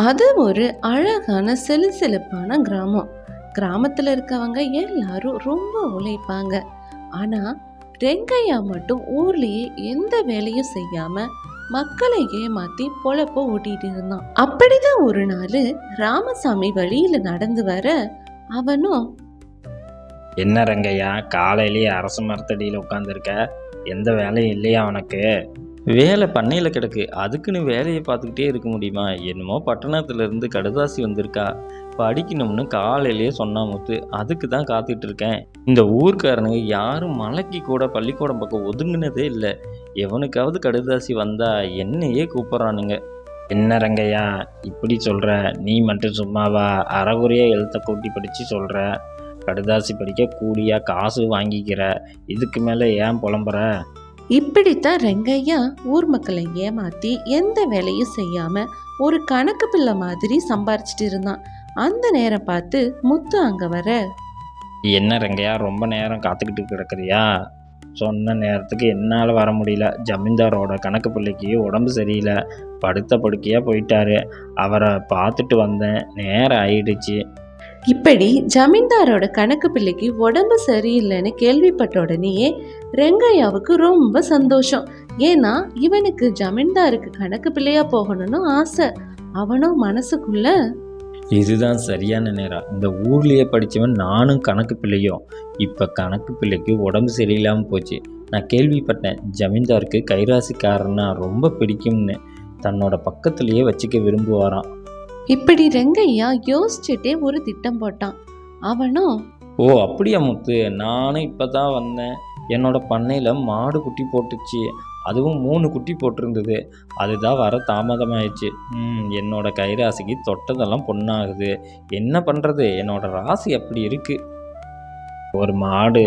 அது ஒரு அழகான சிலுசிலுப்பான கிராமம். கிராமத்துல இருக்கவங்க எல்லாரும் ரொம்ப உழைப்பாங்க. ஆனா ரெங்கையா மட்டும் ஊர்லயே எந்த வேலையும் செய்யாம மக்களை ஏமாத்தி பொழப்ப ஓட்டிட்டு இருந்தான். அப்படிதான் ஒரு நாள் ராமசாமி வழியில நடந்து வர அவனும், என்ன ரங்கையா, காலையிலேயே அரச மரத்தடியில் உட்காந்துருக்க? எந்த வேலையும் இல்லையா உனக்கு? வேலை பண்ணையில் கிடக்கு, அதுக்குன்னு வேலையை பார்த்துக்கிட்டே இருக்க முடியுமா? என்னமோ பட்டணத்துலேருந்து கடுதாசி வந்திருக்கா, படிக்கணும்னு காலையிலேயே சொன்னா முத்து, அதுக்கு தான் காத்துட்டு இருக்கேன். இந்த ஊர்க்காரனுங்க யாரும் மலைக்கு கூட பள்ளிக்கூடம் பக்கம் ஒதுங்கினதே இல்லை. எவனுக்காவது கடுதாசி வந்தா என்னையே கூப்பிட்றானுங்க. என்ன ரங்கையா இப்படி சொல்கிற? நீ மட்டும் சும்மாவா அறகுறையாக எழுத்த கூட்டி படித்து சொல்கிற? கடுதாசி படிக்க கூலியா காசு வாங்கிக்கிற, இதுக்கு மேலே ஏன் புலம்புற? இப்படித்தான் ரெங்கையா ஊர் மக்களை ஏமாத்தி எந்த வேலையும் செய்யாம ஒரு கணக்கு பிள்ளை மாதிரி சம்பாரிச்சிட்டு இருந்தான். அந்த நேரம் பார்த்து முத்து அங்க வர, என்ன ரங்கையா ரொம்ப நேரம் காத்துக்கிட்டு கிடக்குறியா? சொன்ன நேரத்துக்கு என்னால் வர முடியல. ஜமீன்தாரோட கணக்கு பிள்ளைக்கு உடம்பு சரியில்லை, படுத்த படுக்கையாக போயிட்டாரு. அவரை பார்த்துட்டு வந்தேன், நேரம் ஆயிடுச்சு. இப்படி ஜமீன்தாரோட கணக்கு பிள்ளைக்கு உடம்பு சரியில்லைன்னு கேள்விப்பட்ட உடனேயே ரெங்கையாவுக்கு ரொம்ப சந்தோஷம். ஏன்னா இவனுக்கு ஜமீன்தாருக்கு கணக்கு பிள்ளையா போகணும்னு ஆசை. அவனும் மனசுக்குள்ள, இதுதான் சரியான நேரம். இந்த ஊர்லேயே படித்தவன் நானும் கணக்கு பிள்ளையும். இப்போ கணக்கு பிள்ளைக்கு உடம்பு சரியில்லாமல் போச்சு. நான் கேள்விப்பட்டேன், ஜமீன்தாருக்கு கைராசிக்காரன்னா ரொம்ப பிடிக்கும்னு. தன்னோட பக்கத்துலேயே வச்சுக்க விரும்புவாராம். இப்படி ரெங்கையா யோசிச்சுட்டே ஒரு திட்டம் போட்டான். அவனும், ஓ அப்படியா முத்து, நானும் இப்போ தான் வந்தேன். என்னோட பண்ணையில் மாடு குட்டி போட்டுச்சு, அதுவும் 3 குட்டி போட்டிருந்தது. அதுதான் வர தாமதமாயிடுச்சு. என்னோட கைராசிக்கு தொட்டதெல்லாம் பொண்ணாகுது. என்ன பண்ணுறது, என்னோட ராசி அப்படி இருக்குது. ஒரு மாடு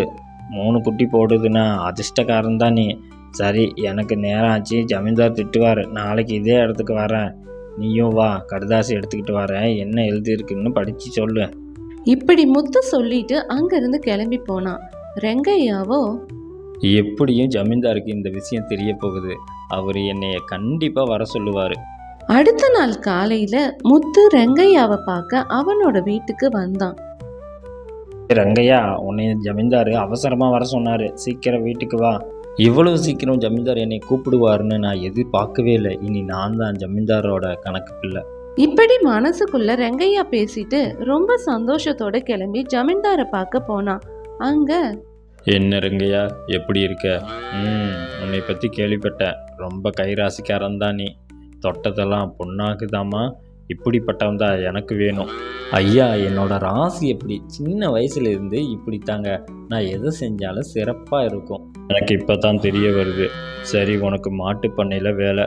3 குட்டி போடுதுன்னா அதிர்ஷ்டக்காரன் தான் நீ. சரி, எனக்கு நேரம் ஆச்சு, ஜமீன்தார் திட்டுவார். நாளைக்கு இதே இடத்துக்கு வரேன், நீயும் வா, கடுதாசி எடுத்துக்கிட்டு வரேன், என்ன எழுதியிருக்குன்னு படித்து சொல்லு. இப்படி முத்து சொல்லிட்டு அங்கிருந்து கிளம்பி போனான். ரெங்கையாவோ, எப்படியும் ஜமீன்தாருக்கு இந்த விஷயம் தெரிய போகுது, அவர் என்னைய கண்டிப்பாக வர சொல்லுவார். அடுத்த நாள் காலையில முத்து ரெங்கையாவை பார்க்க அவனோட வீட்டுக்கு வந்தான். ரங்கையா, உன்னை ஜமீன்தார் அவசரமாக வர சொன்னார், சீக்கிரம் வீட்டுக்கு வா. இவ்வளவு சீக்கிரம் ஜமீன்தார் என்னை கூப்பிடுவாருன்னு நான் எதிர்பார்க்கவே இல்லை. இனி நான் தான் ஜமீன்தாரோட கணக்கு பிள்ளை. இப்படி மனசுக்குள்ள ரெங்கையா பேசிட்டு ரொம்ப சந்தோஷத்தோட கிளம்பி ஜமீன்தாரை பார்க்க போனான். அங்க, என்ன ரங்கையா, எப்படி இருக்க? உன்னை பற்றி கேள்விப்பட்டேன், ரொம்ப கைராசிக்காரன் தான் நீ. தொட்டதெல்லாம் பொண்ணாக்குதாமா, இப்படிப்பட்டவன் தான் எனக்கு வேணும். ஐயா, என்னோட ராசி எப்படி சின்ன வயசுல இருந்து இப்படித்தாங்க. நான் எதை செஞ்சாலும் சிறப்பாக இருக்கும். எனக்கு இப்போ தான் தெரிய வருது. சரி, உனக்கு மாட்டு பண்ணையில் வேலை.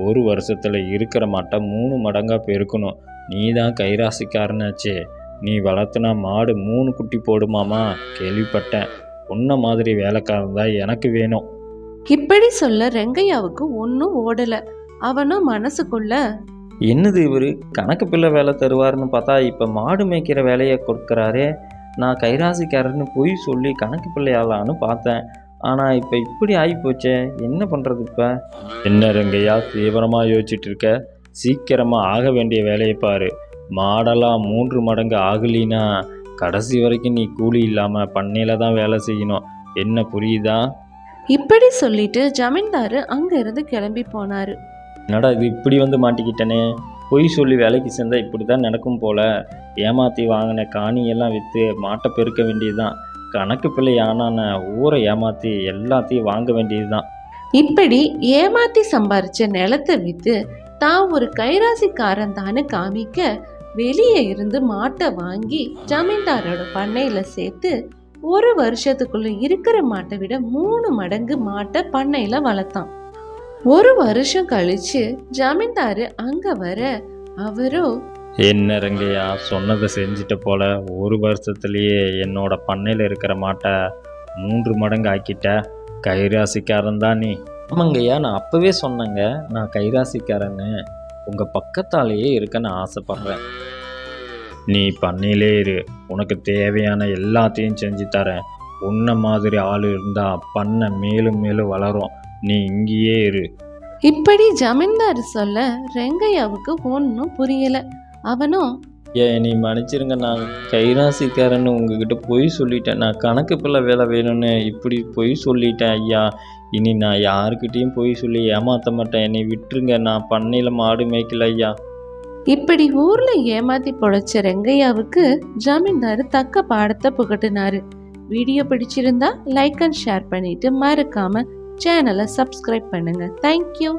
1 வருஷத்தில் இருக்கிற மாட்டை 3 மடங்காக பெருக்கணும். நீ தான் கைராசிக்காரனாச்சே. நீ வளர்த்துனா மாடு 3 குட்டி போடுமாமா, கேள்விப்பட்டேன். உன்ன மாதிரி வேலைக்காரன் தான் எனக்கு வேணும். இப்படி சொல்ல ரெங்கையாவுக்கு ஒன்னும் ஓடல. அவனும் மனசுக்குள்ள, என்னது இவர் கணக்கு பிள்ளை வேலை தருவார்னு பார்த்தா இப்போ மாடு மேய்க்கிற வேலையை கொடுக்குறாரே. நான் கைராசிக்காரன்னு பொய் சொல்லி கணக்கு பிள்ளையாளான்னு பார்த்தேன், ஆனால் இப்போ இப்படி ஆகிப்போச்சே, என்ன பண்ணுறது இப்போ? என்ன ரங்கையா தீவிரமாக யோசிச்சுட்டு இருக்க? சீக்கிரமாக ஆக வேண்டிய வேலையை பாரு. மாடெல்லாம் 3 மடங்கு ஆகலினா கடைசி வரைக்கும் நீ கூலி இல்லாமல் பண்ணையில் தான் வேலை செய்யணும். என்ன புரியுதா? இப்படி சொல்லிட்டு ஜமீன்தாரு அங்க இருந்து கிளம்பி போனாரு. என்னடா இது, இப்படி வந்து மாட்டிக்கிட்டனே. பொய் சொல்லி வேலைக்கு சேர்ந்தால் இப்படி தான் நடக்கும் போல். ஏமாற்றி வாங்கின காணியெல்லாம் விற்று மாட்டை பெருக்க வேண்டியதுதான். கணக்கு பிள்ளை ஆனான ஊரை ஏமாற்றி எல்லாத்தையும் வாங்க வேண்டியதுதான். இப்படி ஏமாத்தி சம்பாரிச்ச நிலத்தை வித்து தான் ஒரு கைராசிக்காரன் தானு காமிக்க வெளியே இருந்து மாட்டை வாங்கி ஜமீன்தாரோட பண்ணையில சேர்த்து 1 வருஷத்துக்குள்ள இருக்கிற மாட்டை விட 3 மடங்கு மாட்டை பண்ணையில வளர்த்தான். 1 வருஷம் கழிச்சு ஜமீன்தாரு அங்க வர அவரோ, என்ன ரங்கையா, சொன்னதை செஞ்சிட்ட போல. 1 வருஷத்துலேயே என்னோட பண்ணையில் இருக்கிற மாட்டை 3 மடங்கு ஆக்கிட்ட. கைராசிக்காரன் தான் நீ. ஆமாங்கய்யா, நான் அப்போவே சொன்னேங்க, நான் கைராசிக்காரன்னு. உங்கள் பக்கத்தாலேயே இருக்க நான் ஆசைப்பட்றேன். நீ பண்ணையிலே இரு, உனக்கு தேவையான எல்லாத்தையும் செஞ்சு தரேன். உன்ன மாதிரி ஆள் இருந்தால் பண்ணை மேலும் மேலும் வளரும். நீ இங்கேயே இரு. இப்படி ஜமீன்தார் சொல்ல ரெங்கையாவுக்கு ஒன்றும் புரியல. அவனும் நீ மன்னிச்சிருங்க, நான் கைராசிக்காரன்னு உங்ககிட்ட பொய் சொல்லிட்டேன். நான் கணக்கு பிள்ளை வேலை வேணும்னு இப்படி பொய் சொல்லிட்டேன் ஐயா. இனி நான் யாருக்கிட்டேயும் பொய் சொல்லி ஏமாற்ற மாட்டேன். என்னை விட்டுருங்க, நான் பண்ணையில் மாடு மேய்க்கல ஐயா. இப்படி ஊர்ல ஏமாத்தி பொழைச்ச ரெங்கையாவுக்கு ஜமீன்தார் தக்க பாடத்தை புகட்டினாரு. வீடியோ பிடிச்சிருந்தா லைக் அண்ட் ஷேர் பண்ணிட்டு மறக்காம சேனலை சப்ஸ்கிரைப் பண்ணுங்க. தேங்க்யூ.